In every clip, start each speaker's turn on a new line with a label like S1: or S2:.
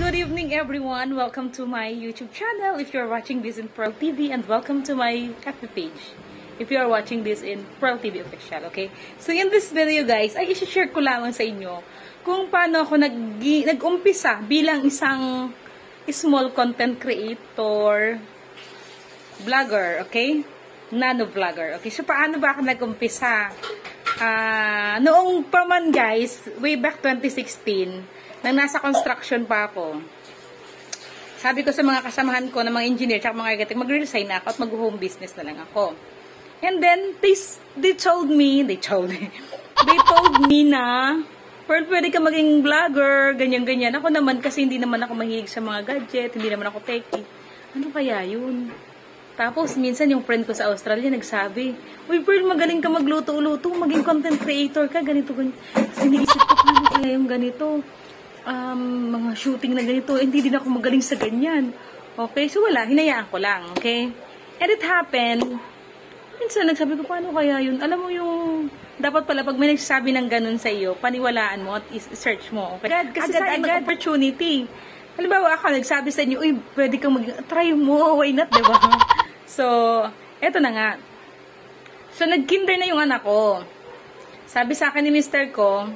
S1: Good evening everyone! Welcome to my YouTube channel if you're watching this in Pearl TV, and welcome to my FB page if you are watching this in Pearl TV Official, okay? So in this video guys, ay isi-share ko lamang sa inyo kung paano ako nag-umpisa bilang isang small content creator, vlogger, okay? Nano vlogger, okay? So paano ba ako nag-umpisa? Noong pa man guys, way back 2016, nang nasa construction pa ako, sabi ko sa mga kasamahan ko na mga engineer at mga architect, mag-resign na ako at mag-home business na lang ako. And then, they told me na, Pearl, pwede ka maging vlogger, ganyan-ganyan. Ako naman, kasi hindi naman ako mahilig sa mga gadget, hindi naman ako techie. Ano kaya yun? Tapos, minsan yung friend ko sa Australia nagsabi, uy, Pearl, magaling ka magluto-luto, maging content creator ka, ganito, ganyan. Kasi naisip ko, paano kaya yung ganito? Mga shooting na ganito, hindi din ako magaling sa ganyan. Okay, so wala, hinayaan ko lang, okay? And it happened, minsan nagsabi ko, paano kaya yun? Alam mo yung, dapat pala pag may nagsasabi ng ganun sa iyo, paniwalaan mo at search mo, okay? Kasi agad opportunity. Halimbawa ako, nagsabi sa inyo, uy, pwede kang try mo, why not, diba? So, eto na nga. So, nag-kinder na yung anak ko. Sabi sa akin ni mister ko,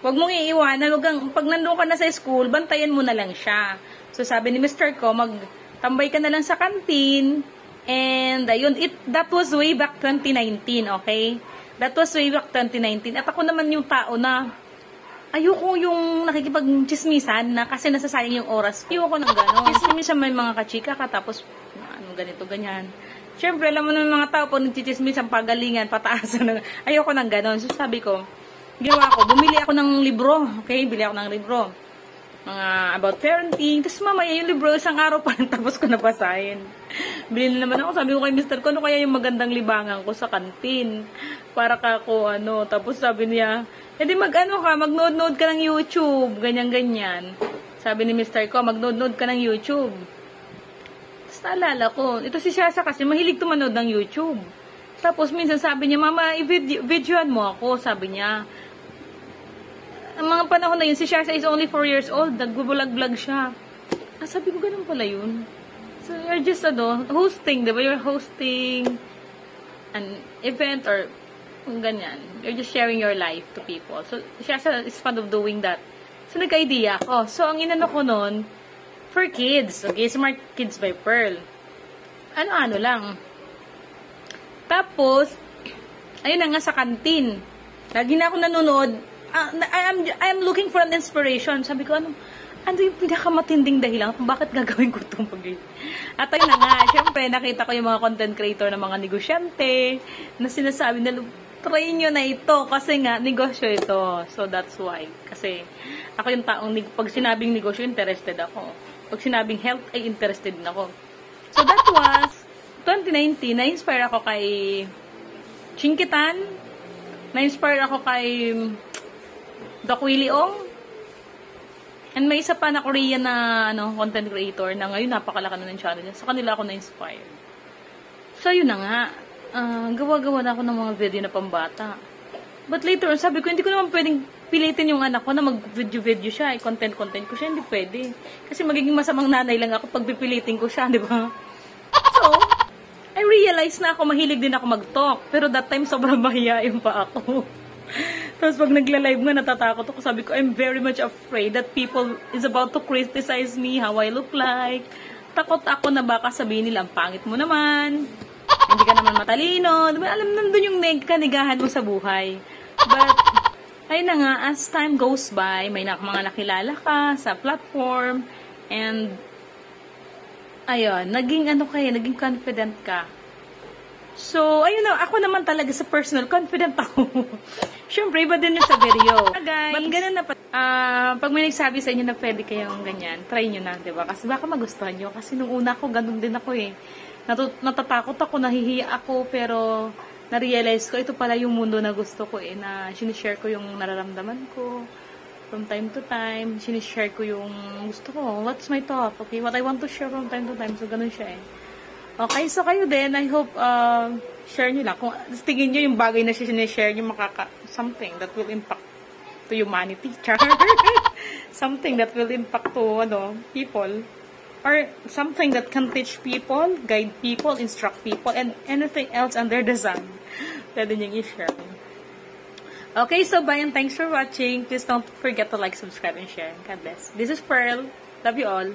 S1: huwag mong iiwanan, pag nandun ka na sa school, bantayan mo na lang siya. So, sabi ni Mr. ko, magtambay ka na lang sa kantin. And, ayun, that was way back 2019, okay? That was way back 2019. At ako naman yung tao na, ayoko yung nakikipag-chismisan na kasi nasasayang yung oras. Ayoko ng gano'n. Chismisan may mga kachika ka, tapos, ganito, ganyan. Siyempre, alam mo ng mga tao, pag nagchichismisan, pagalingan, pataasan, ayoko ng gano'n. So, sabi ko, ginawa ko, bumili ako ng libro. Okay, bili ako ng libro. Mga about parenting. Tapos mamaya yung libro, isang araw pa lang tapos ko nabasahin. Bili na naman ako. Sabi ko kay Mr. ko, ano kaya yung magandang libangan ko sa kantin? Para ka ako, ano. Tapos sabi niya, edi mag-node ka ng YouTube. Ganyan-ganyan. Sabi ni Mr. ko, mag-node ka ng YouTube. Tapos naalala ko, ito si Shasha kasi mahilig tumanood ng YouTube. Tapos minsan sabi niya, mama, i-videoan mo ako, sabi niya. Ang mga panahon na yun, si Shasha is only 4 years old, nag-vlog siya. Sabi ko, ganun pala yun. So, you're just, hosting, diba? You're hosting an event or ganyan. You're just sharing your life to people. So, Shasha is fond of doing that. So, nagka-idea ako. So, ang inano ko nun, for kids, okay? Smart Kids by Pearl. Ano-ano lang. Tapos, ayun na nga sa kantin. Lagi na ako nanonood. I am looking for an inspiration. Sabi ko, ano yung pinakamatinding dahilan kung bakit gagawin ko itong pag-ibig? At ayun na nga, syempre, nakita ko yung mga content creator ng mga negosyante na sinasabi na, try nyo na ito kasi nga, negosyo ito. So, that's why. Kasi, ako yung taong, pag sinabing negosyo, interested ako. Pag sinabing health, ay interested din ako. So, that was 2019, na-inspire ako kay Chinkitan, na-inspire ako kay Doc Willie Ong, and may isa pa na Korean na content creator na ngayon napakalaki na ng channel niya. Sa kanila ako na-inspire. So, yun na nga. Gawa-gawa na ako ng mga video na pambata. But later on, sabi ko, hindi ko naman pwedeng pilitin yung anak ko na mag-video siya, content ko siya, hindi pwede. Kasi magiging masamang nanay lang ako pag pipilitin ko siya, di ba? So, I realized na ako, mahilig din ako mag-talk. Pero that time, sobrang mahihain pa ako. Tapos pag nagla-live nga, natatakot ako. Sabi ko, I'm very much afraid that people is about to criticize me, how I look like. Takot ako na baka sabihin nila, ang pangit mo naman. Hindi ka naman matalino. Diba, alam, nandun yung kanigahan mo sa buhay. But, ayun na nga, as time goes by, may mga nakilala ka sa platform. And, ayun, naging confident ka. So, ayun na, ako naman talaga sa personal, confident ako. Siyempre, iba din sa video. Guys, but ganun na pag may nagsabi sa inyo na pwede kayong ganyan, try nyo na, diba? Kasi baka magustuhan nyo. Kasi nung una ko, ganun din ako eh. Natatakot ako, nahihiya ako, pero na-realize ko, ito pala yung mundo na gusto ko eh, na sinishare ko yung nararamdaman ko. From time to time, sinishare ko yung gusto ko. What's my thought? Okay, what I want to share from time to time. So, ganun siya eh. Okay, so kayo din, I hope, share nyo lang. Kung tingin nyo yung bagay na sinishare nyo, something that will impact to humanity. Char. something that will impact to, people. Or something that can teach people, guide people, instruct people, and anything else under the sun. Pwede niyong i-share. Okay, so bye and thanks for watching. Please don't forget to like, subscribe, and share. God bless. This is Pearl. Love you all.